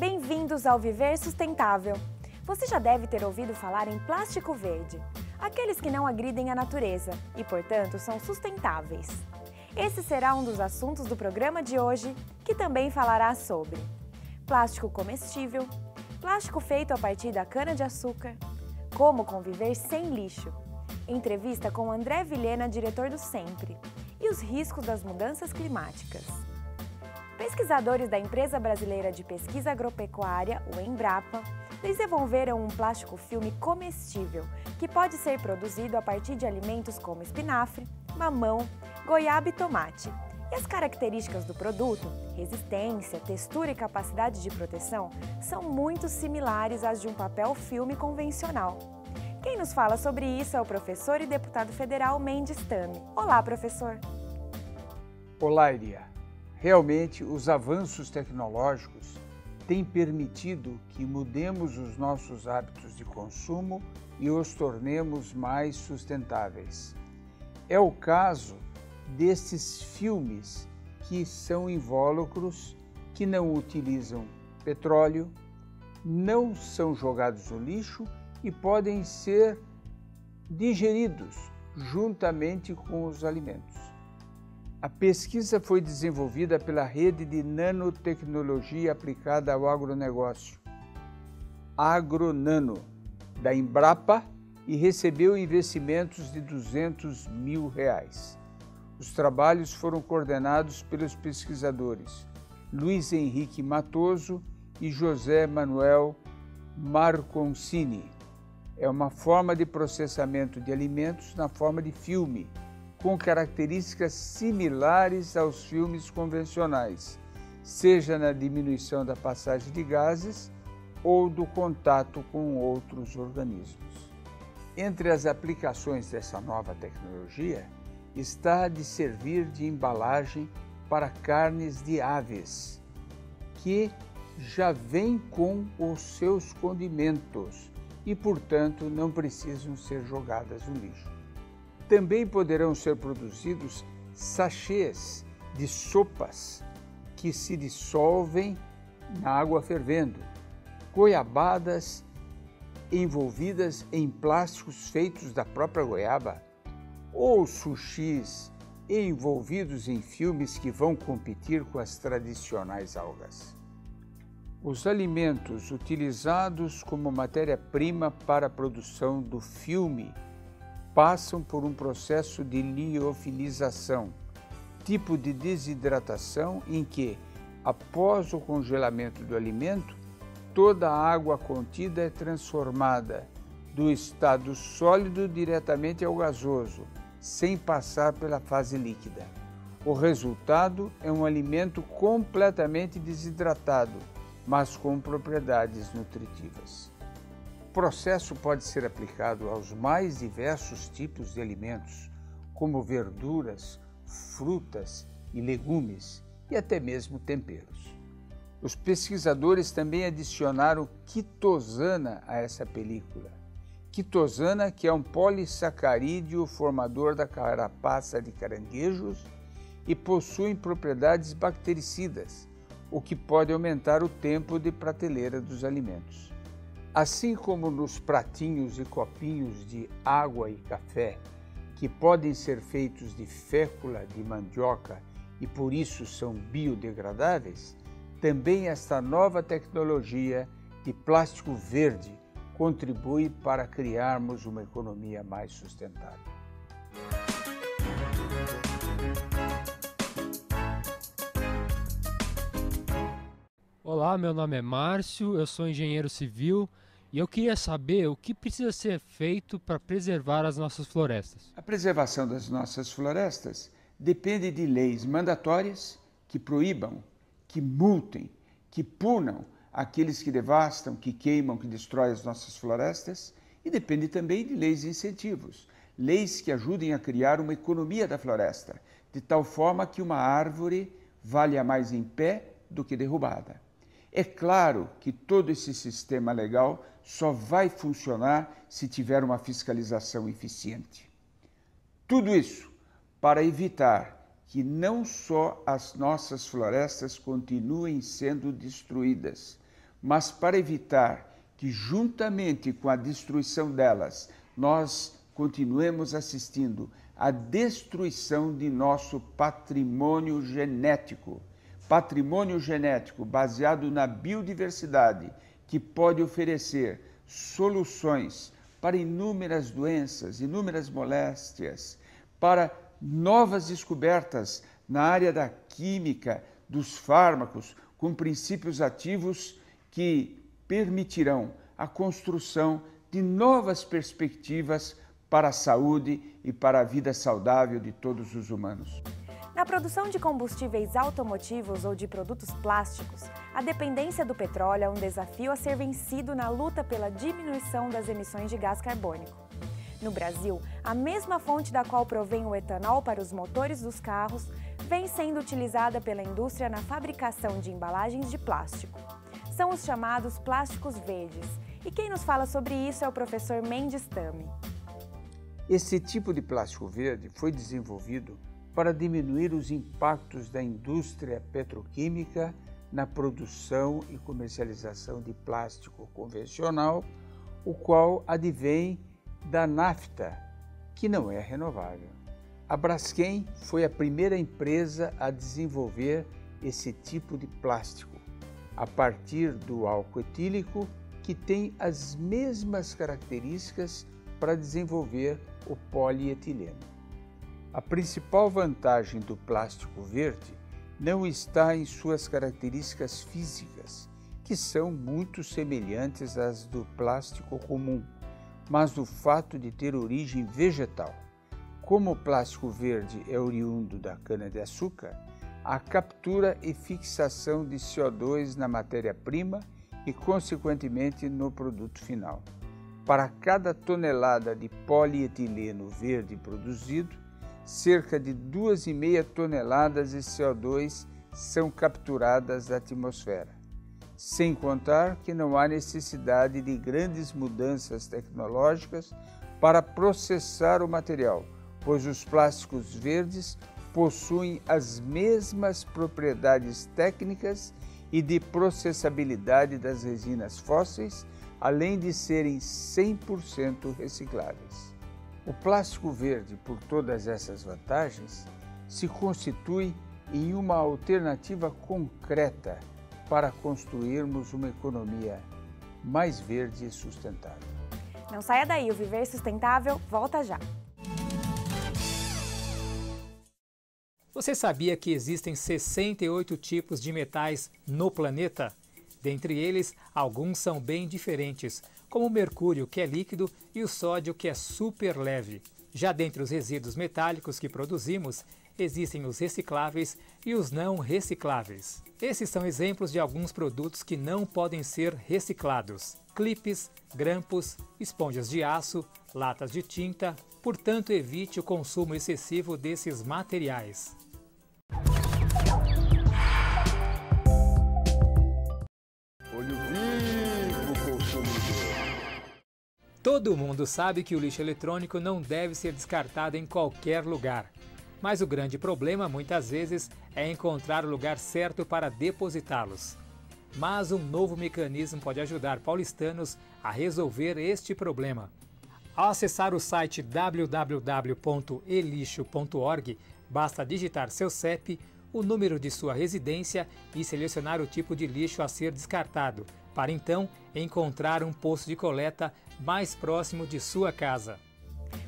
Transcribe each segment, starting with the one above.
Bem-vindos ao Viver Sustentável. Você já deve ter ouvido falar em plástico verde, aqueles que não agridem a natureza e, portanto, são sustentáveis. Esse será um dos assuntos do programa de hoje, que também falará sobre plástico comestível, plástico feito a partir da cana-de-açúcar, como conviver sem lixo, entrevista com André Vilhena, diretor do Sempre, e os riscos das mudanças climáticas. Pesquisadores da Empresa Brasileira de Pesquisa Agropecuária, o Embrapa, desenvolveram um plástico filme comestível que pode ser produzido a partir de alimentos como espinafre, mamão, goiaba e tomate. E as características do produto, resistência, textura e capacidade de proteção, são muito similares às de um papel filme convencional. Quem nos fala sobre isso é o professor e deputado federal Mendes Tame. Olá, professor! Olá, Iria. Realmente, os avanços tecnológicos têm permitido que mudemos os nossos hábitos de consumo e os tornemos mais sustentáveis. É o caso destes filmes que são invólucros, que não utilizam petróleo, não são jogados no lixo e podem ser digeridos juntamente com os alimentos. A pesquisa foi desenvolvida pela Rede de Nanotecnologia Aplicada ao Agronegócio, Agronano, da Embrapa, e recebeu investimentos de R$200 mil. Os trabalhos foram coordenados pelos pesquisadores Luiz Henrique Matoso e José Manuel Marconcini. É uma forma de processamento de alimentos na forma de filme, com características similares aos filmes convencionais, seja na diminuição da passagem de gases ou do contato com outros organismos. Entre as aplicações dessa nova tecnologia está a de servir de embalagem para carnes de aves, que já vem com os seus condimentos e, portanto, não precisam ser jogadas no lixo. Também poderão ser produzidos sachês de sopas que se dissolvem na água fervendo, goiabadas envolvidas em plásticos feitos da própria goiaba, ou sushis envolvidos em filmes que vão competir com as tradicionais algas. Os alimentos utilizados como matéria-prima para a produção do filme passam por um processo de liofilização, tipo de desidratação em que, após o congelamento do alimento, toda a água contida é transformada do estado sólido diretamente ao gasoso, sem passar pela fase líquida. O resultado é um alimento completamente desidratado, mas com propriedades nutritivas. O processo pode ser aplicado aos mais diversos tipos de alimentos, como verduras, frutas e legumes, e até mesmo temperos. Os pesquisadores também adicionaram quitosana a essa película. Quitosana, que é um polissacarídeo formador da carapaça de caranguejos e possui propriedades bactericidas, o que pode aumentar o tempo de prateleira dos alimentos. Assim como nos pratinhos e copinhos de água e café, que podem ser feitos de fécula de mandioca e por isso são biodegradáveis, também esta nova tecnologia de plástico verde contribui para criarmos uma economia mais sustentável. Olá, meu nome é Márcio, eu sou engenheiro civil e eu queria saber o que precisa ser feito para preservar as nossas florestas. A preservação das nossas florestas depende de leis mandatórias que proíbam, que multem, que punam aqueles que devastam, que queimam, que destroem as nossas florestas, e depende também de leis de incentivos, leis que ajudem a criar uma economia da floresta, de tal forma que uma árvore valha mais em pé do que derrubada. É claro que todo esse sistema legal só vai funcionar se tiver uma fiscalização eficiente. Tudo isso para evitar que não só as nossas florestas continuem sendo destruídas, mas para evitar que, juntamente com a destruição delas, nós continuemos assistindo à destruição de nosso patrimônio genético baseado na biodiversidade, que pode oferecer soluções para inúmeras doenças, inúmeras moléstias, para novas descobertas na área da química, dos fármacos, com princípios ativos que permitirão a construção de novas perspectivas para a saúde e para a vida saudável de todos os humanos. Na produção de combustíveis automotivos ou de produtos plásticos, a dependência do petróleo é um desafio a ser vencido na luta pela diminuição das emissões de gás carbônico. No Brasil, a mesma fonte da qual provém o etanol para os motores dos carros vem sendo utilizada pela indústria na fabricação de embalagens de plástico. São os chamados plásticos verdes. E quem nos fala sobre isso é o professor Mendes Tami. Esse tipo de plástico verde foi desenvolvido para diminuir os impactos da indústria petroquímica na produção e comercialização de plástico convencional, o qual advém da nafta, que não é renovável. A Braskem foi a primeira empresa a desenvolver esse tipo de plástico, a partir do álcool etílico, que tem as mesmas características para desenvolver o polietileno. A principal vantagem do plástico verde não está em suas características físicas, que são muito semelhantes às do plástico comum, mas no fato de ter origem vegetal. Como o plástico verde é oriundo da cana-de-açúcar, a captura e fixação de CO2 na matéria-prima e, consequentemente, no produto final. Para cada tonelada de polietileno verde produzido, cerca de 2,5 toneladas de CO2 são capturadas da atmosfera. Sem contar que não há necessidade de grandes mudanças tecnológicas para processar o material, pois os plásticos verdes possuem as mesmas propriedades técnicas e de processabilidade das resinas fósseis, além de serem 100% recicláveis. O plástico verde, por todas essas vantagens, se constitui em uma alternativa concreta para construirmos uma economia mais verde e sustentável. Não saia daí, o Viver Sustentável volta já! Você sabia que existem 68 tipos de metais no planeta? Dentre eles, alguns são bem diferentes, como o mercúrio, que é líquido, e o sódio, que é super leve. Já dentre os resíduos metálicos que produzimos, existem os recicláveis e os não recicláveis. Esses são exemplos de alguns produtos que não podem ser reciclados: clipes, grampos, esponjas de aço, latas de tinta. Portanto, evite o consumo excessivo desses materiais. Todo mundo sabe que o lixo eletrônico não deve ser descartado em qualquer lugar. Mas o grande problema, muitas vezes, é encontrar o lugar certo para depositá-los. Mas um novo mecanismo pode ajudar paulistanos a resolver este problema. Ao acessar o site www.elixo.org, basta digitar seu CEP, o número de sua residência e selecionar o tipo de lixo a ser descartado, para então encontrar um posto de coleta mais próximo de sua casa.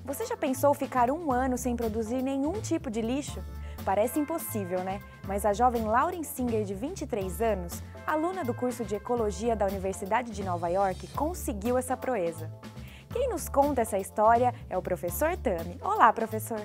Você já pensou ficar um ano sem produzir nenhum tipo de lixo? Parece impossível, né? Mas a jovem Lauren Singer, de 23 anos, aluna do curso de Ecologia da Universidade de Nova York, conseguiu essa proeza. Quem nos conta essa história é o professor Tami. Olá, professor!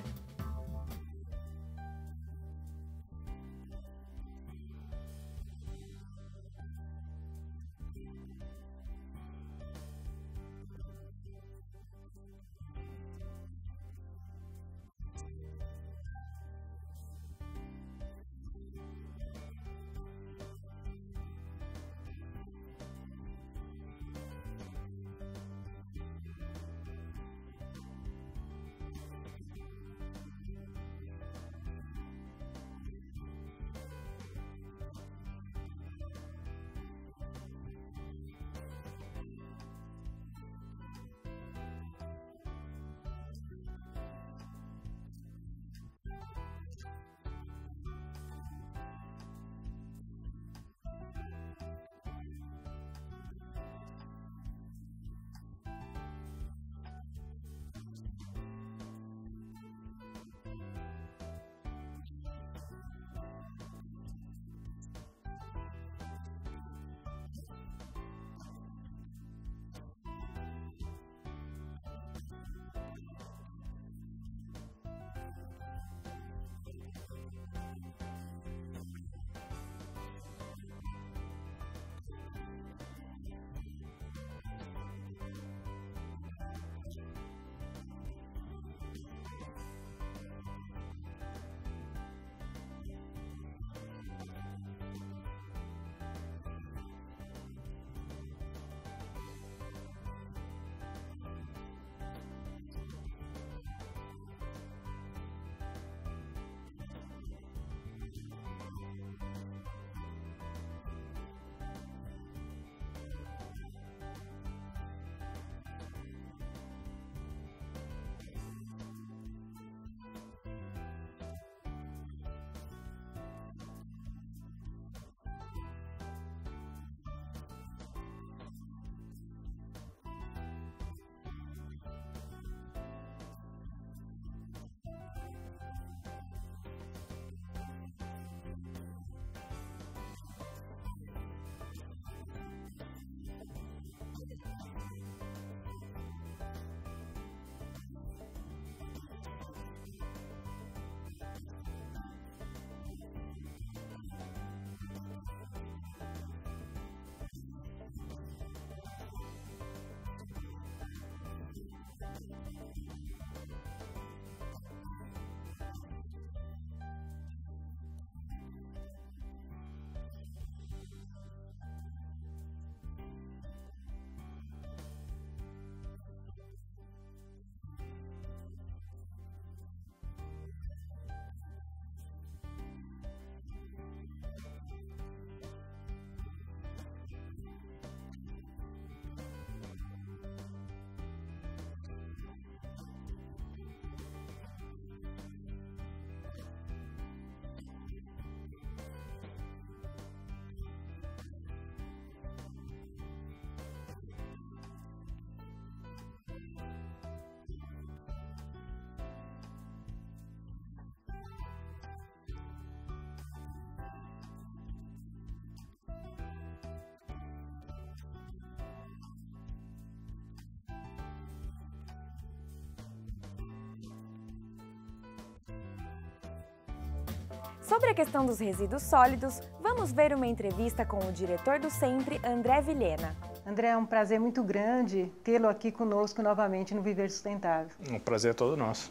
Sobre a questão dos resíduos sólidos, vamos ver uma entrevista com o diretor do SEMPRE, André Vilhena. André, é um prazer muito grande tê-lo aqui conosco novamente no Viver Sustentável. Um prazer é todo nosso.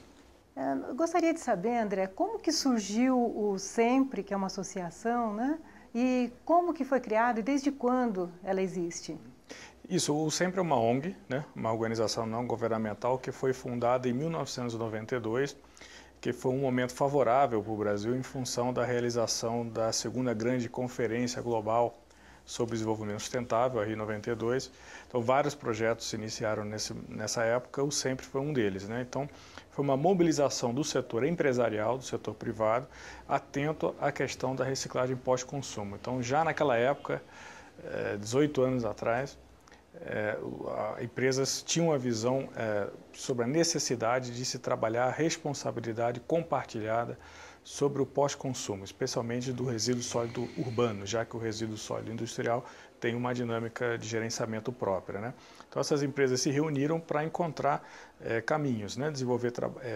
Eu gostaria de saber, André, como que surgiu o SEMPRE, que é uma associação, né? E como que foi criado e desde quando ela existe? Isso, o SEMPRE é uma ONG, né? Uma organização não governamental que foi fundada em 1992, que foi um momento favorável para o Brasil em função da realização da segunda grande conferência global sobre desenvolvimento sustentável, a Rio 92. Então, vários projetos se iniciaram nessa época, o SEMPRE foi um deles, né? Então, foi uma mobilização do setor empresarial, do setor privado, atento à questão da reciclagem pós-consumo. Então, já naquela época, 18 anos atrás, empresas tinham a visão sobre a necessidade de se trabalhar a responsabilidade compartilhada sobre o pós-consumo, especialmente do resíduo sólido urbano, já que o resíduo sólido industrial tem uma dinâmica de gerenciamento própria, né? Então, essas empresas se reuniram para encontrar caminhos, né? Desenvolver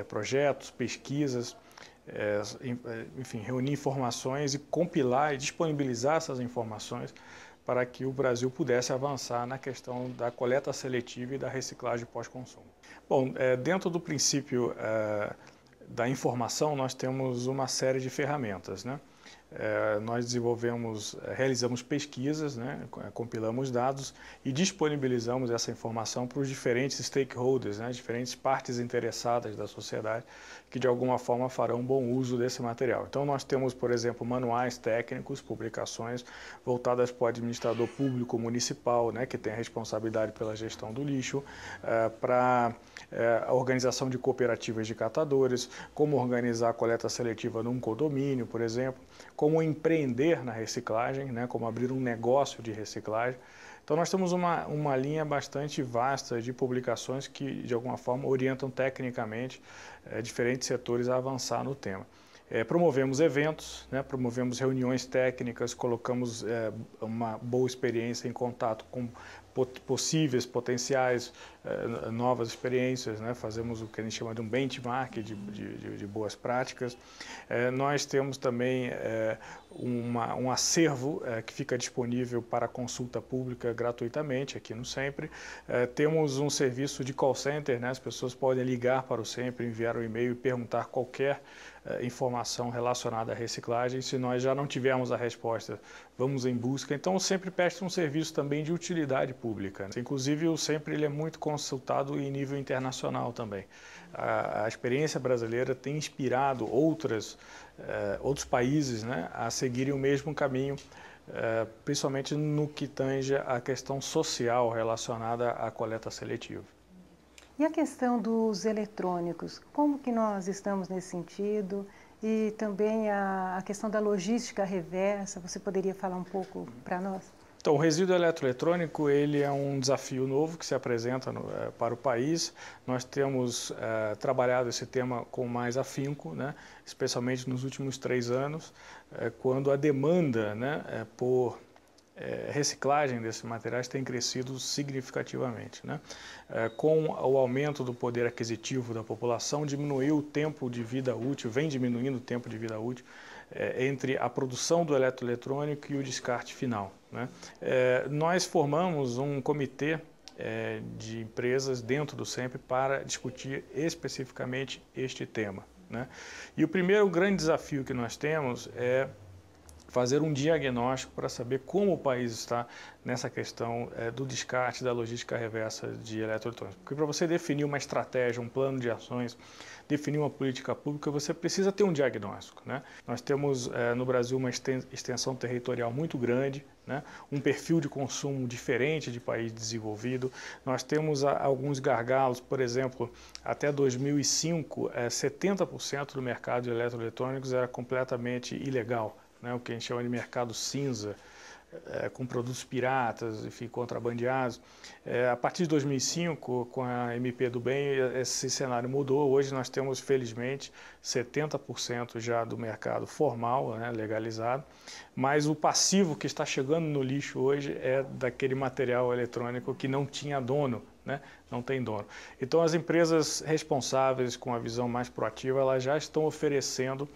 projetos, pesquisas, enfim, reunir informações e compilar e disponibilizar essas informações para que o Brasil pudesse avançar na questão da coleta seletiva e da reciclagem pós-consumo. Bom, dentro do princípio da informação, nós temos uma série de ferramentas, né? Nós realizamos pesquisas, né? Compilamos dados e disponibilizamos essa informação para os diferentes stakeholders, né? Diferentes partes interessadas da sociedade que de alguma forma farão bom uso desse material. Então nós temos, por exemplo, manuais técnicos, publicações voltadas para o administrador público municipal, né? Que tem a responsabilidade pela gestão do lixo, para a organização de cooperativas de catadores, como organizar a coleta seletiva num condomínio, por exemplo, como empreender na reciclagem, né, como abrir um negócio de reciclagem. Então nós temos uma linha bastante vasta de publicações que de alguma forma orientam tecnicamente diferentes setores a avançar no tema. Promovemos eventos, né, promovemos reuniões técnicas, colocamos uma boa experiência em contato com possíveis, potenciais, novas experiências, né? Fazemos o que a gente chama de um benchmark de boas práticas. Nós temos também um acervo que fica disponível para consulta pública gratuitamente aqui no SEMPRE. Temos um serviço de call center, né? As pessoas podem ligar para o SEMPRE, enviar um e-mail e perguntar qualquer informação relacionada à reciclagem. Se nós já não tivermos a resposta, vamos em busca. Então, o SEMPRE presta um serviço também de utilidade pública, né? Inclusive, o SEMPRE ele é muito consultado em nível internacional também. A experiência brasileira tem inspirado outros países, né, a seguirem o mesmo caminho, principalmente no que tange à questão social relacionada à coleta seletiva. E a questão dos eletrônicos, como que nós estamos nesse sentido? E também a questão da logística reversa, você poderia falar um pouco para nós? Então, o resíduo eletroeletrônico ele é um desafio novo que se apresenta para o país. Nós temos trabalhado esse tema com mais afinco, né, especialmente nos últimos 3 anos, quando a demanda, né, por reciclagem desses materiais tem crescido significativamente, né? Com o aumento do poder aquisitivo da população, diminuiu o tempo de vida útil, vem diminuindo o tempo de vida útil entre a produção do eletroeletrônico e o descarte final, né? Nós formamos um comitê de empresas dentro do SEMPRE para discutir especificamente este tema, né? E o primeiro grande desafio que nós temos é fazer um diagnóstico para saber como o país está nessa questão do descarte da logística reversa de eletroeletrônicos. Porque para você definir uma estratégia, um plano de ações, definir uma política pública, você precisa ter um diagnóstico, né? Nós temos no Brasil uma extensão territorial muito grande, né? Um perfil de consumo diferente de país desenvolvido. Nós temos alguns gargalos, por exemplo, até 2005, 70% do mercado de eletroeletrônicos era completamente ilegal, né, o que a gente chama de mercado cinza, com produtos piratas, enfim, contrabandeados. A partir de 2005, com a MP do Bem, esse cenário mudou. Hoje nós temos, felizmente, 70% já do mercado formal, né, legalizado, mas o passivo que está chegando no lixo hoje é daquele material eletrônico que não tinha dono, né? Não tem dono. Então as empresas responsáveis com a visão mais proativa, elas já estão oferecendo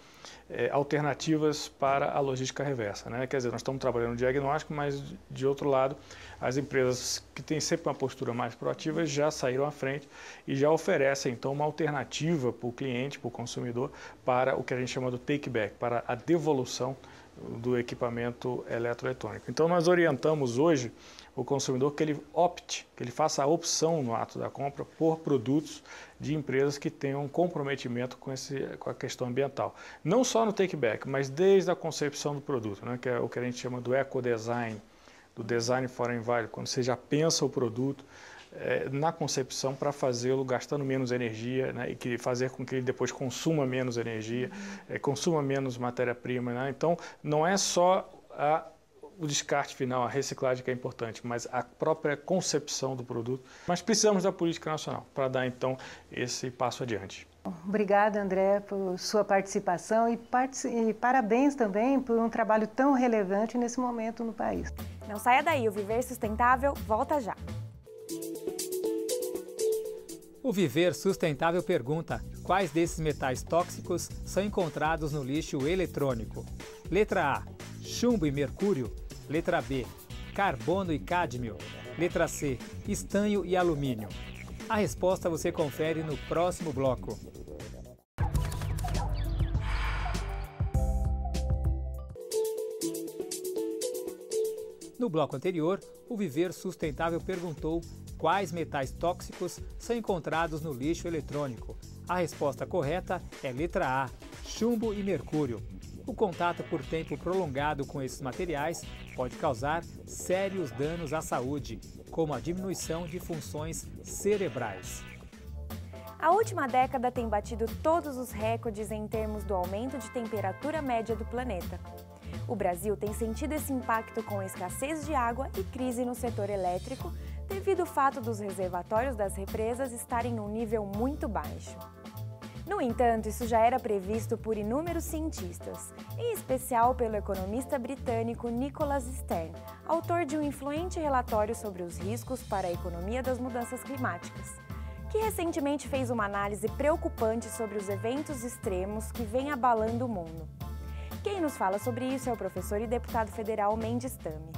alternativas para a logística reversa, né? Quer dizer, nós estamos trabalhando no diagnóstico, mas de outro lado, as empresas que têm sempre uma postura mais proativa já saíram à frente e já oferecem então uma alternativa para o cliente, para o consumidor, para o que a gente chama do take back, para a devolução do equipamento eletroeletrônico. Então nós orientamos hoje o consumidor que ele opte, que ele faça a opção no ato da compra por produtos de empresas que tenham um comprometimento com a questão ambiental. Não só no take-back, mas desde a concepção do produto, né, que é o que a gente chama do eco-design, do design for environment, quando você já pensa o produto na concepção para fazê-lo gastando menos energia, né, e fazer com que ele depois consuma menos energia, consuma menos matéria-prima, né? Então, não é só o descarte final, a reciclagem que é importante, mas a própria concepção do produto. Mas precisamos da política nacional para dar, então, esse passo adiante. Obrigada, André, por sua participação e parabéns também por um trabalho tão relevante nesse momento no país. Não saia daí, o Viver Sustentável volta já. O Viver Sustentável pergunta: quais desses metais tóxicos são encontrados no lixo eletrônico? Letra A, chumbo e mercúrio. Letra B, carbono e cádmio. Letra C, estanho e alumínio. A resposta você confere no próximo bloco. No bloco anterior, o Viver Sustentável perguntou quais metais tóxicos são encontrados no lixo eletrônico. A resposta correta é letra A, chumbo e mercúrio. O contato por tempo prolongado com esses materiais pode causar sérios danos à saúde, como a diminuição de funções cerebrais. A última década tem batido todos os recordes em termos do aumento de temperatura média do planeta. O Brasil tem sentido esse impacto com escassez de água e crise no setor elétrico, devido ao fato dos reservatórios das represas estarem num nível muito baixo. No entanto, isso já era previsto por inúmeros cientistas, em especial pelo economista britânico Nicholas Stern, autor de um influente relatório sobre os riscos para a economia das mudanças climáticas, que recentemente fez uma análise preocupante sobre os eventos extremos que vêm abalando o mundo. Quem nos fala sobre isso é o professor e deputado federal Mendes Tame.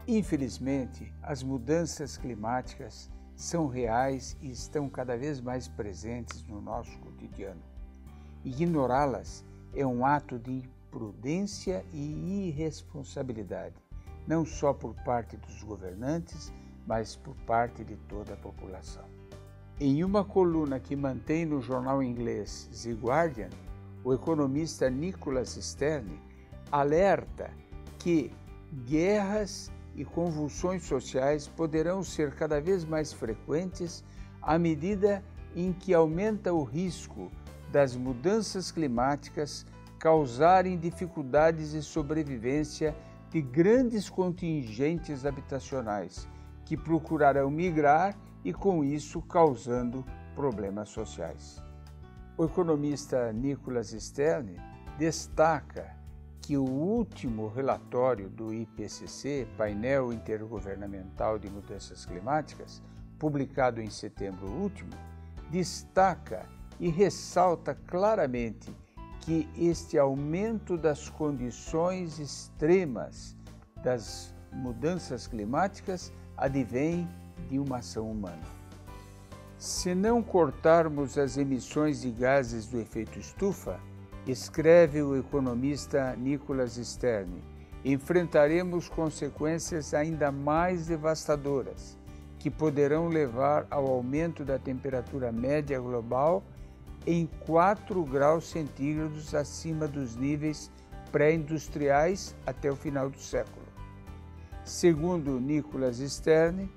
Infelizmente, as mudanças climáticas são reais e estão cada vez mais presentes no nosso cotidiano. Ignorá-las é um ato de imprudência e irresponsabilidade, não só por parte dos governantes, mas por parte de toda a população. Em uma coluna que mantém no jornal inglês The Guardian, o economista Nicholas Stern alerta que guerras e convulsões sociais poderão ser cada vez mais frequentes à medida em que aumenta o risco das mudanças climáticas causarem dificuldades de sobrevivência de grandes contingentes habitacionais que procurarão migrar e, com isso, causando problemas sociais. O economista Nicholas Stern destaca que o último relatório do IPCC, Painel Intergovernamental de Mudanças Climáticas, publicado em setembro último, destaca e ressalta claramente que este aumento das condições extremas das mudanças climáticas advém de uma ação humana. Se não cortarmos as emissões de gases do efeito estufa, escreve o economista Nicholas Stern, enfrentaremos consequências ainda mais devastadoras, que poderão levar ao aumento da temperatura média global em 4 graus centígrados acima dos níveis pré-industriais até o final do século. Segundo Nicholas Stern,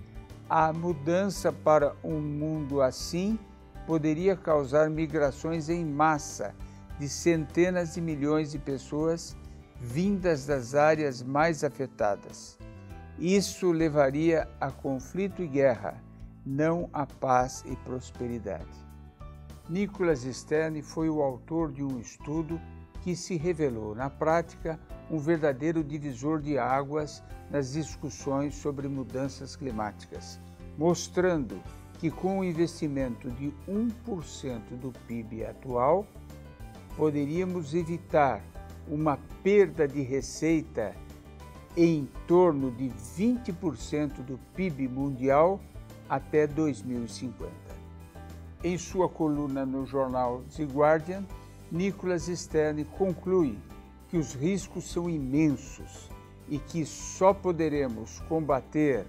a mudança para um mundo assim poderia causar migrações em massa de centenas de milhões de pessoas vindas das áreas mais afetadas. Isso levaria a conflito e guerra, não a paz e prosperidade. Nicholas Stern foi o autor de um estudo que se revelou, na prática, um verdadeiro divisor de águas nas discussões sobre mudanças climáticas, mostrando que com o investimento de 1% do PIB atual, poderíamos evitar uma perda de receita em torno de 20% do PIB mundial até 2050. Em sua coluna no jornal The Guardian, Nicholas Stern conclui que os riscos são imensos e que só poderemos combater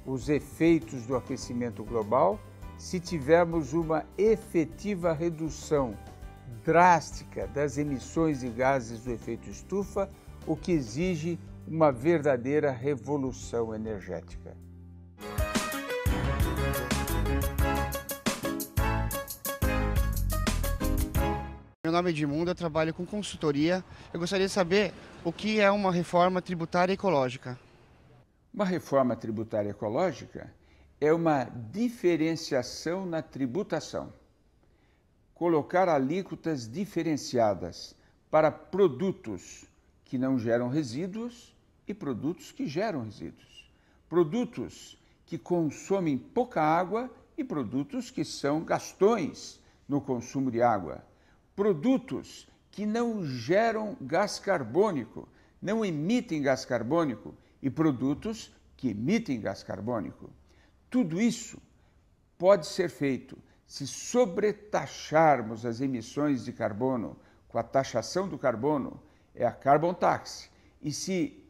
os efeitos do aquecimento global se tivermos uma efetiva redução drástica das emissões de gases do efeito estufa, o que exige uma verdadeira revolução energética. Meu nome é Edmundo, eu trabalho com consultoria. Eu gostaria de saber o que é uma reforma tributária ecológica. Uma reforma tributária ecológica é uma diferenciação na tributação. Colocar alíquotas diferenciadas para produtos que não geram resíduos e produtos que geram resíduos. Produtos que consomem pouca água e produtos que são gastões no consumo de água. Produtos que não geram gás carbônico, não emitem gás carbônico e produtos que emitem gás carbônico. Tudo isso pode ser feito se sobretaxarmos as emissões de carbono com a taxação do carbono, é a Carbon Tax, e se,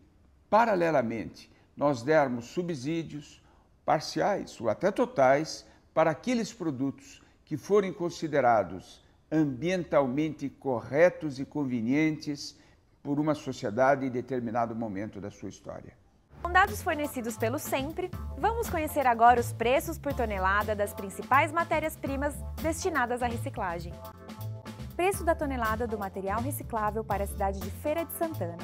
paralelamente, nós dermos subsídios parciais ou até totais para aqueles produtos que forem considerados ambientalmente corretos e convenientes por uma sociedade em determinado momento da sua história. Com dados fornecidos pelo Sempre, vamos conhecer agora os preços por tonelada das principais matérias-primas destinadas à reciclagem. Preço da tonelada do material reciclável para a cidade de Feira de Santana.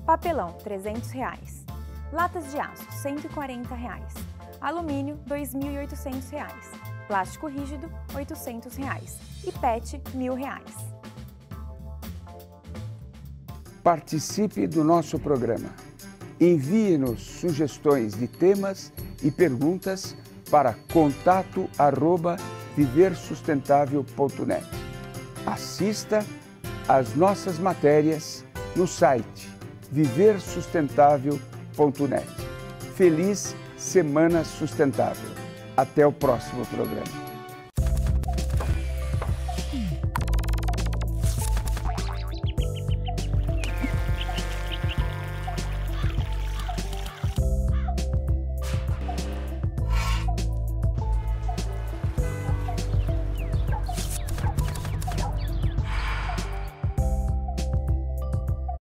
Papelão, R$ 300. Latas de aço, R$ 140. Alumínio, R$ 2.800. Plástico rígido, R$ 800. E PET, R$ 1.000. Participe do nosso programa. Envie-nos sugestões de temas e perguntas para contato@viversustentável.net. Assista às nossas matérias no site viversustentável.net. Feliz Semana Sustentável. Até o próximo programa.